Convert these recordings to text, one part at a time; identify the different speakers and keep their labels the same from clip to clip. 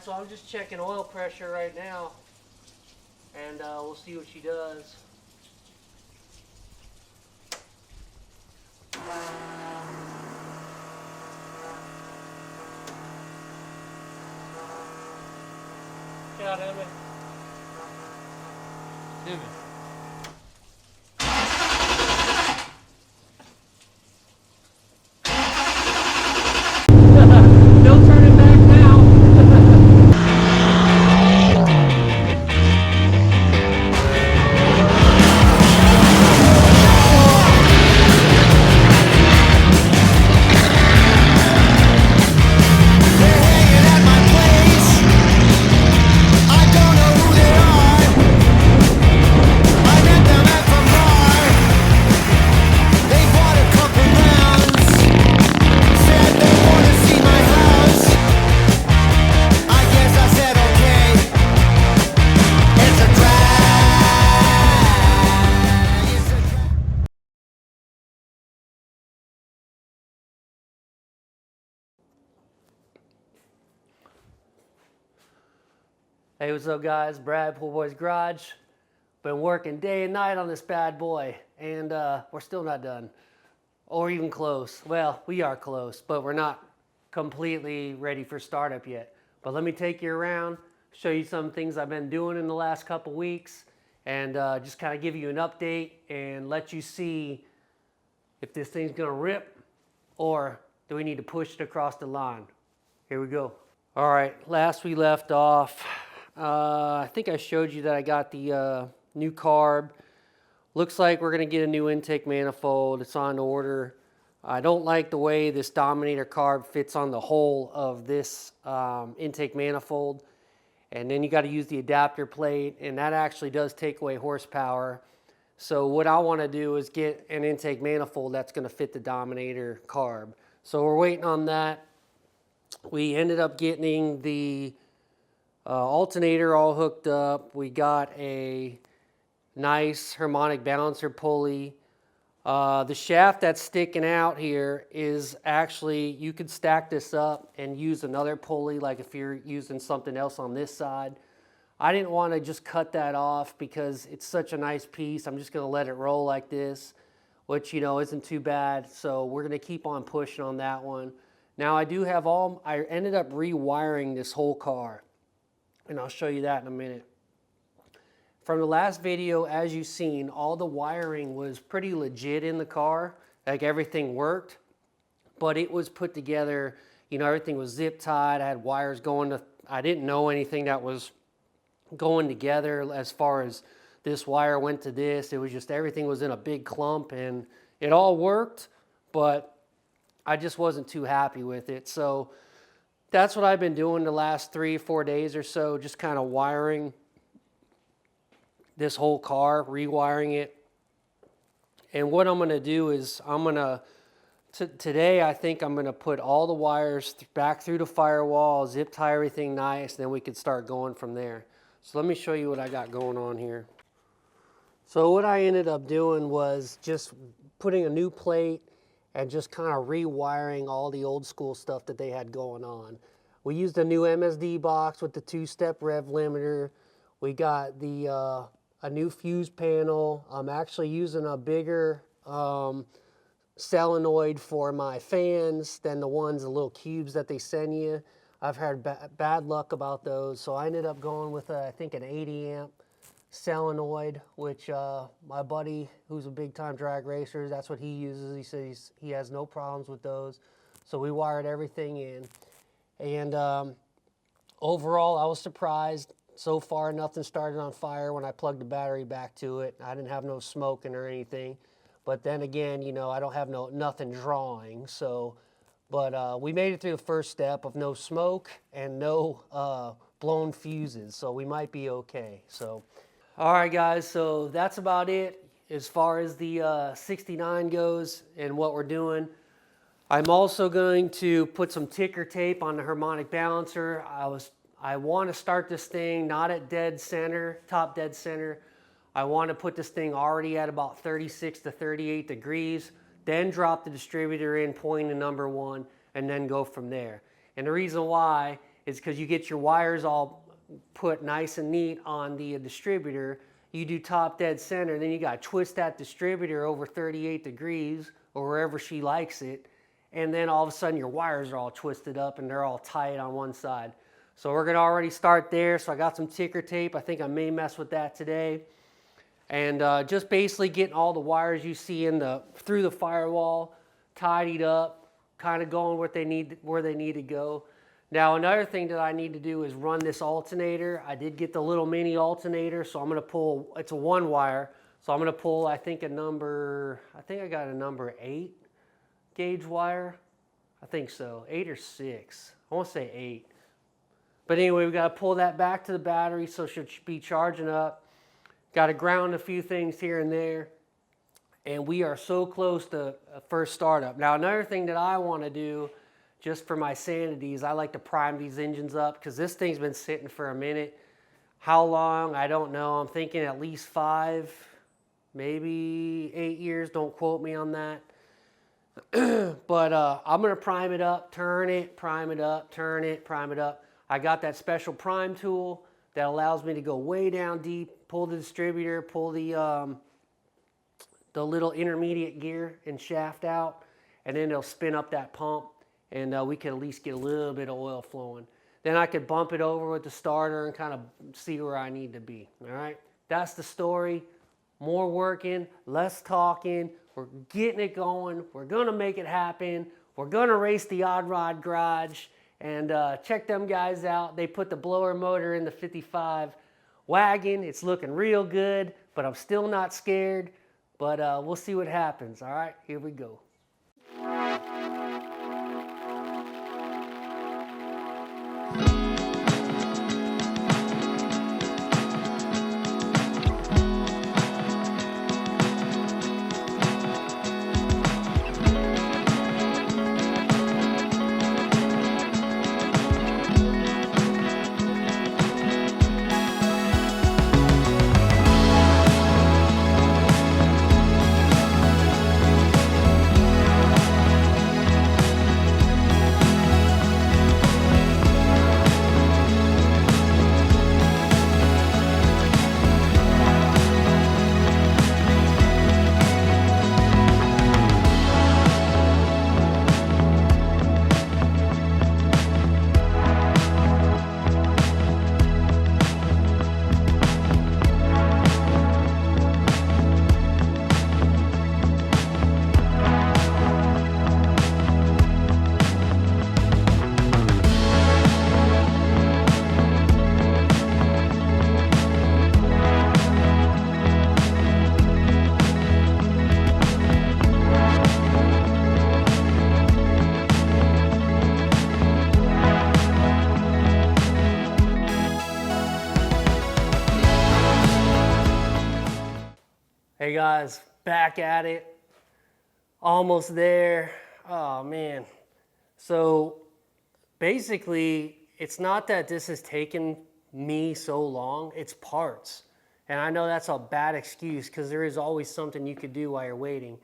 Speaker 1: Alright, so I'm just checking oil pressure right now, and we'll see what she does. Get out, Emmy.
Speaker 2: Emmy.
Speaker 1: Don't turn it back now. Hey, what's up, guys? Brad, Pool Boy's Garage. Been working day and night on this bad boy, and we're still not done, or even close. Well, we are close, but we're not completely ready for startup yet. But let me take you around, show you some things I've been doing in the last couple weeks, and just kind of give you an update and let you see if this thing's gonna rip or do we need to push it across the line. Here we go. All right, last we left off, I think I showed you that I got the new carb. Looks like we're gonna get a new intake manifold. It's on order. I don't like the way this Dominator carb fits on the whole of this intake manifold. And then you got to use the adapter plate, and that actually does take away horsepower. So what I want to do is get an intake manifold that's going to fit the Dominator carb. So we're waiting on that. We ended up getting the alternator all hooked up. We got a nice harmonic balancer pulley. The shaft that's sticking out here is actually, you could stack this up and use another pulley, like if you're using something else on this side. I didn't want to just cut that off because it's such a nice piece. I'm just going to let it roll like this, which, you know, isn't too bad. So we're going to keep on pushing on that one. Now I do have I ended up rewiring this whole car, and I'll show you that in a minute. From the last video, as you've seen, all the wiring was pretty legit in the car. Like, everything worked, but it was put together, you know, everything was zip tied. I had wires going to, I didn't know anything that was going together as far as this wire went to this. It was just, everything was in a big clump, and it all worked, but I just wasn't too happy with it. So that's what I've been doing the last 3 or 4 days or so, just kind of wiring this whole car, rewiring it. And what I'm going to do is today I think I'm going to put all the wires back through the firewall, zip tie everything nice, then we could start going from there. So let me show you what I got going on here. So what I ended up doing was just putting a new plate and just kind of rewiring all the old school stuff that they had going on. We used a new MSD box with the 2-step rev limiter. We got the a new fuse panel. I'm actually using a bigger solenoid for my fans than the ones, the little cubes that they send you. I've had bad luck about those, so I ended up going with I think an 80 amp solenoid, which my buddy, who's a big time drag racer, that's what he uses. He says he has no problems with those. So we wired everything in, and overall I was surprised. So far, nothing started on fire when I plugged the battery back to it. I didn't have no smoking or anything. But then again, you know, I don't have nothing drawing. So, but we made it through the first step of no smoke and no blown fuses. So we might be okay. So, all right, guys. So that's about it as far as the 69 goes and what we're doing. I'm also going to put some ticker tape on the harmonic balancer. I want to start this thing not at dead center, top dead center. I want to put this thing already at about 36 to 38 degrees, then drop the distributor in, point to number 1, and then go from there. And the reason why is because you get your wires all put nice and neat on the distributor. You do top dead center, then you got to twist that distributor over 38 degrees or wherever she likes it, and then all of a sudden your wires are all twisted up and they're all tight on one side. So we're going to already start there. So I got some ticker tape. I think I may mess with that today. And just basically getting all the wires you see through the firewall tidied up, kind of going where they need to go. Now another thing that I need to do is run this alternator. I did get the little mini alternator, so I'm going to pull, it's a 1 wire, so I'm going to pull I think I got a number 8 gauge wire. I think so, 8 or 6. I want to say 8. But anyway, we got to pull that back to the battery so it should be charging up. Got to ground a few things here and there. And we are so close to a first startup. Now another thing that I want to do, just for my sanity, is I like to prime these engines up because this thing's been sitting for a minute. How long? I don't know. I'm thinking at least 5, maybe 8 years. Don't quote me on that. But I'm going to prime it up, turn it, prime it up, turn it, prime it up. I got that special prime tool that allows me to go way down deep, pull the distributor, pull the little intermediate gear and shaft out, and then it'll spin up that pump, and we can at least get a little bit of oil flowing. Then I could bump it over with the starter and kind of see where I need to be. All right, that's the story. More working, less talking. We're getting it going. We're gonna make it happen. We're gonna race the Odd Rod Garage. And check them guys out. They put the blower motor in the 55 wagon. It's looking real good, but I'm still not scared. But we'll see what happens. All right, here we go. Hey guys, back at it. Almost there. Oh man. So basically, it's not that this has taken me so long, it's parts. And I know that's a bad excuse because there is always something you could do while you're waiting.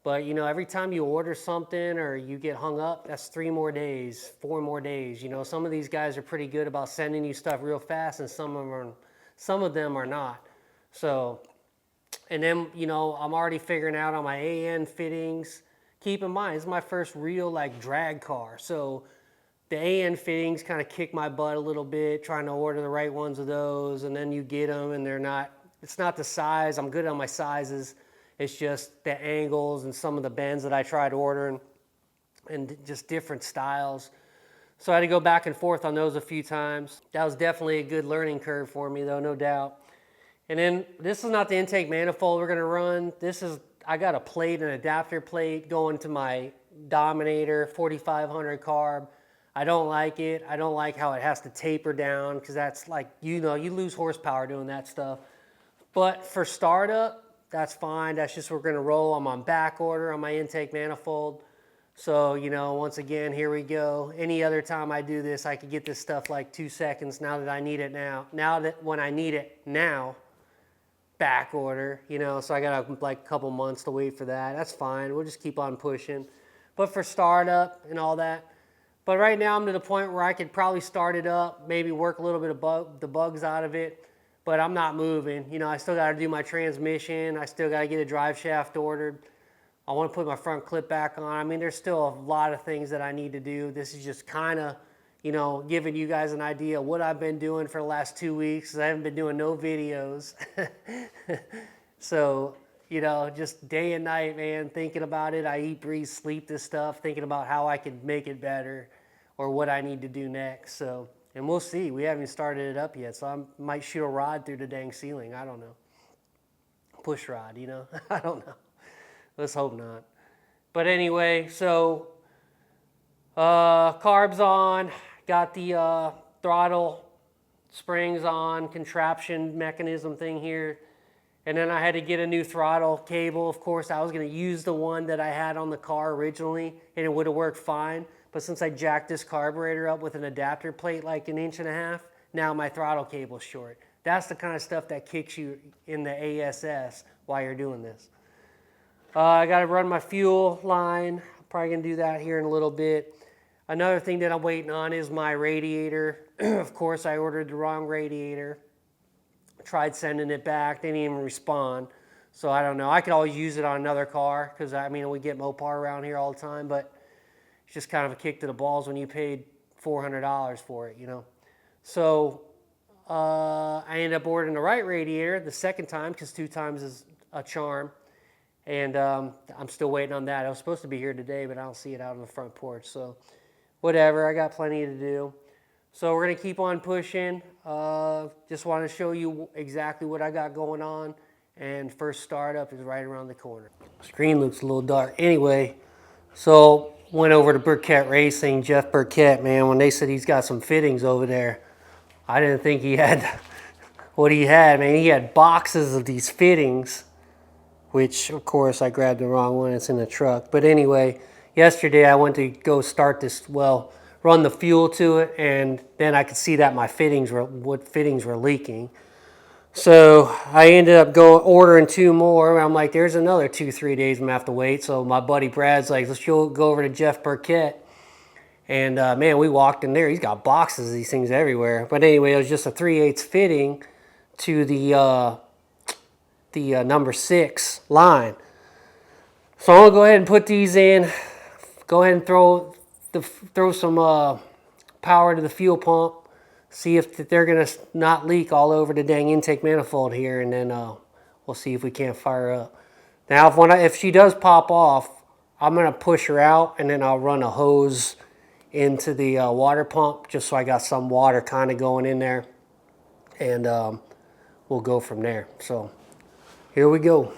Speaker 1: But you know, every time you order something or you get hung up, that's 3 more days, 4 more days. You know, some of these guys are pretty good about sending you stuff real fast, and some of them are not. So, and then, you know, I'm already figuring out on my AN fittings. Keep in mind, it's my first real like drag car. So the AN fittings kind of kick my butt a little bit, trying to order the right ones of those. And then you get them and it's not the size. I'm good on my sizes. It's just the angles and some of the bends that I tried ordering and just different styles. So I had to go back and forth on those a few times. That was definitely a good learning curve for me though, no doubt. And then this is not the intake manifold we're gonna run. I got a plate, an adapter plate going to my Dominator 4500 carb. I don't like it. I don't like how it has to taper down because that's like, you know, you lose horsepower doing that stuff. But for startup, that's fine. That's just, we're gonna roll. I'm on back order on my intake manifold. So, you know, once again, here we go. Any other time I do this, I could get this stuff like 2 seconds now that I need it now. Now that when I need it now, back order, you know, so I got like a couple months to wait for that. That's fine. We'll just keep on pushing. But for startup and all that. But right now I'm to the point where I could probably start it up, maybe work a little bit of the bugs out of it, but I'm not moving. You know, I still got to do my transmission. I still got to get a drive shaft ordered. I want to put my front clip back on. I mean, there's still a lot of things that I need to do. This is just kind of, you know, giving you guys an idea of what I've been doing for the last 2 weeks. I haven't been doing no videos. So, you know, just day and night, man, thinking about it. I eat, breathe, sleep this stuff, thinking about how I can make it better or what I need to do next. So, and we'll see. We haven't even started it up yet, so I might shoot a rod through the dang ceiling. I don't know. Push rod, you know? I don't know. Let's hope not. But anyway, so carbs on, got the throttle springs on, contraption mechanism thing here. And then I had to get a new throttle cable. Of course, I was going to use the one that I had on the car originally, and it would have worked fine. But since I jacked this carburetor up with an adapter plate like 1.5 inches, now my throttle cable's short. That's the kind of stuff that kicks you in the ASS while you're doing this. I got to run my fuel line. I'm probably going to do that here in a little bit. Another thing that I'm waiting on is my radiator. Of course, I ordered the wrong radiator. Tried sending it back, they didn't even respond. So I don't know. I could always use it on another car because, I mean, we get Mopar around here all the time, but it's just kind of a kick to the balls when you paid $400 for it, you know. So I ended up ordering the right radiator the second time because 2 times is a charm. And I'm still waiting on that. I was supposed to be here today, but I don't see it out on the front porch. So whatever, I got plenty to do. So we're going to keep on pushing. Just want to show you exactly what I got going on. And first startup is right around the corner. Screen looks a little dark. Anyway, so went over to Burkett Racing. Jeff Burkett, man, when they said he's got some fittings over there, I didn't think he had what he had, man. He had boxes of these fittings, which, of course, I grabbed the wrong one. It's in the truck. But anyway, yesterday I went to go start this, well, run the fuel to it, and then I could see that my fittings were leaking. So I ended up ordering 2 more. I'm like, there's another 2-3 days I'm gonna have to wait. So my buddy Brad's like, let's go over to Jeff Burkett. And man, we walked in there. He's got boxes of these things everywhere. But anyway, it was just a 3/8 fitting to the number 6 line. So I'm gonna go ahead and put these in. Go ahead and throw some power to the fuel pump. See if they're gonna not leak all over the dang intake manifold here, and then we'll see if we can't fire up. Now, if she does pop off, I'm gonna push her out, and then I'll run a hose into the water pump just so I got some water kind of going in there, and we'll go from there. So here we go.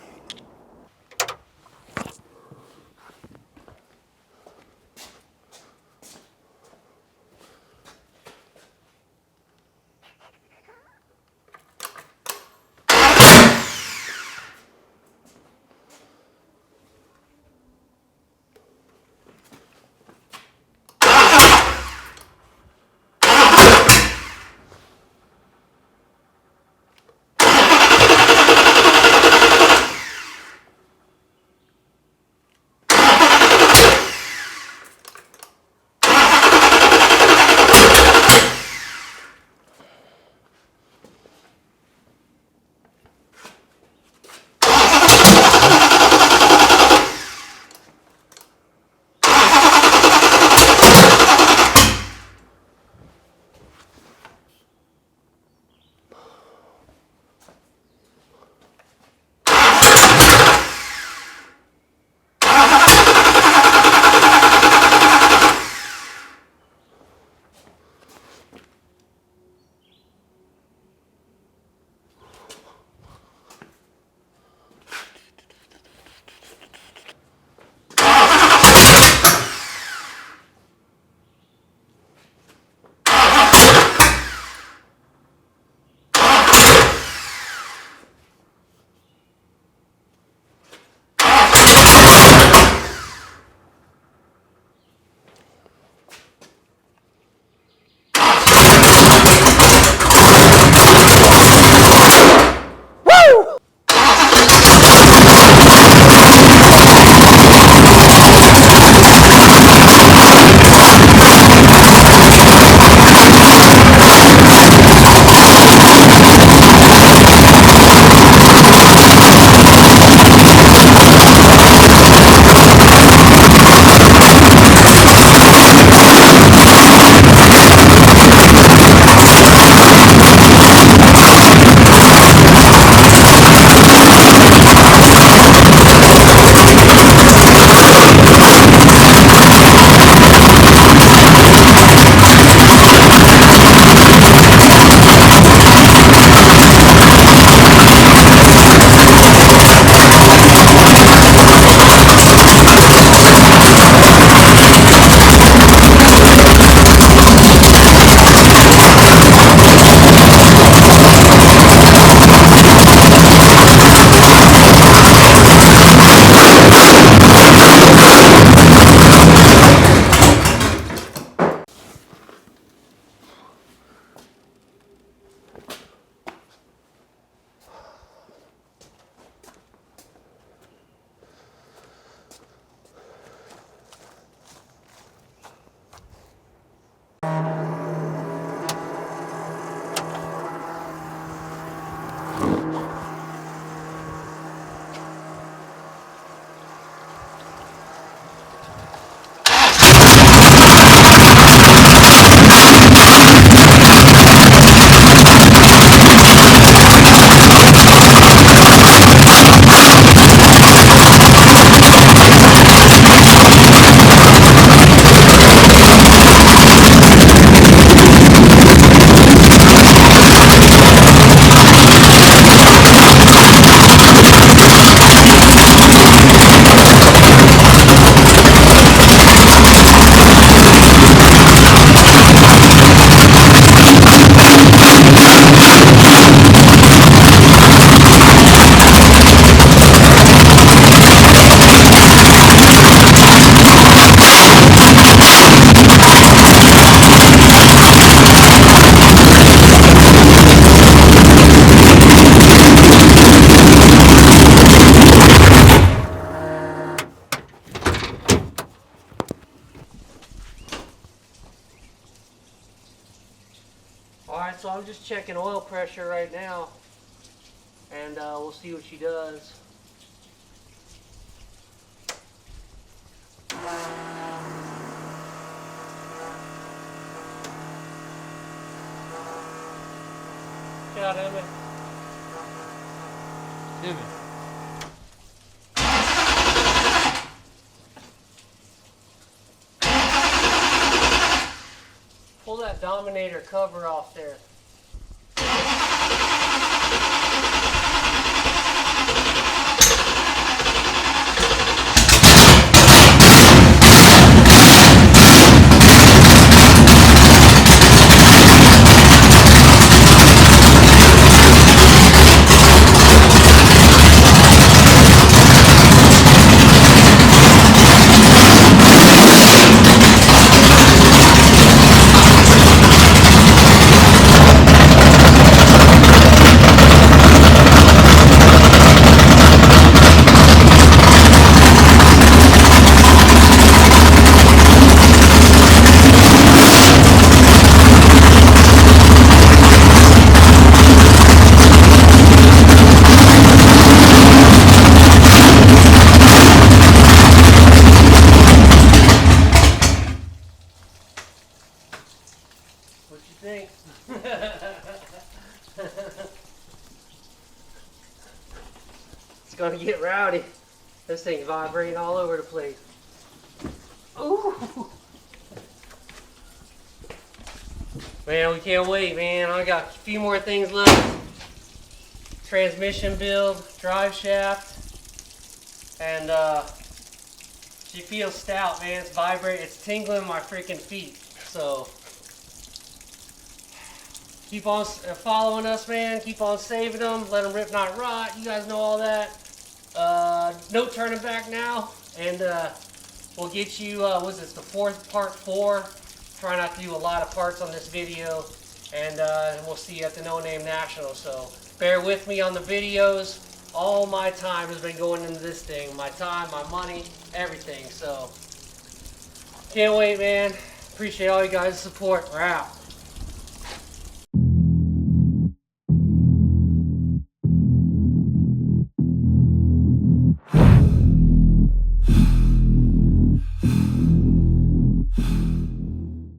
Speaker 1: Alright, so I'm just checking oil pressure right now, and we'll see what she does. Get out, Emmett. Pull that Dominator cover off there. What you think? It's gonna get rowdy. This thing's vibrating all over the place. Ooh. Man, we can't wait, man. I got a few more things left. Transmission build, drive shaft, and she feels stout, man. It's vibrating, it's tingling my freaking feet. So keep on following us, man. Keep on saving them. Let them rip, not rot. You guys know all that. No turning back now. And we'll get you, what's this, the part 4. Try not to do a lot of parts on this video. And we'll see you at the No Name National. So bear with me on the videos. All my time has been going into this thing. My time, my money, everything. So can't wait, man. Appreciate all you guys' support. We're out.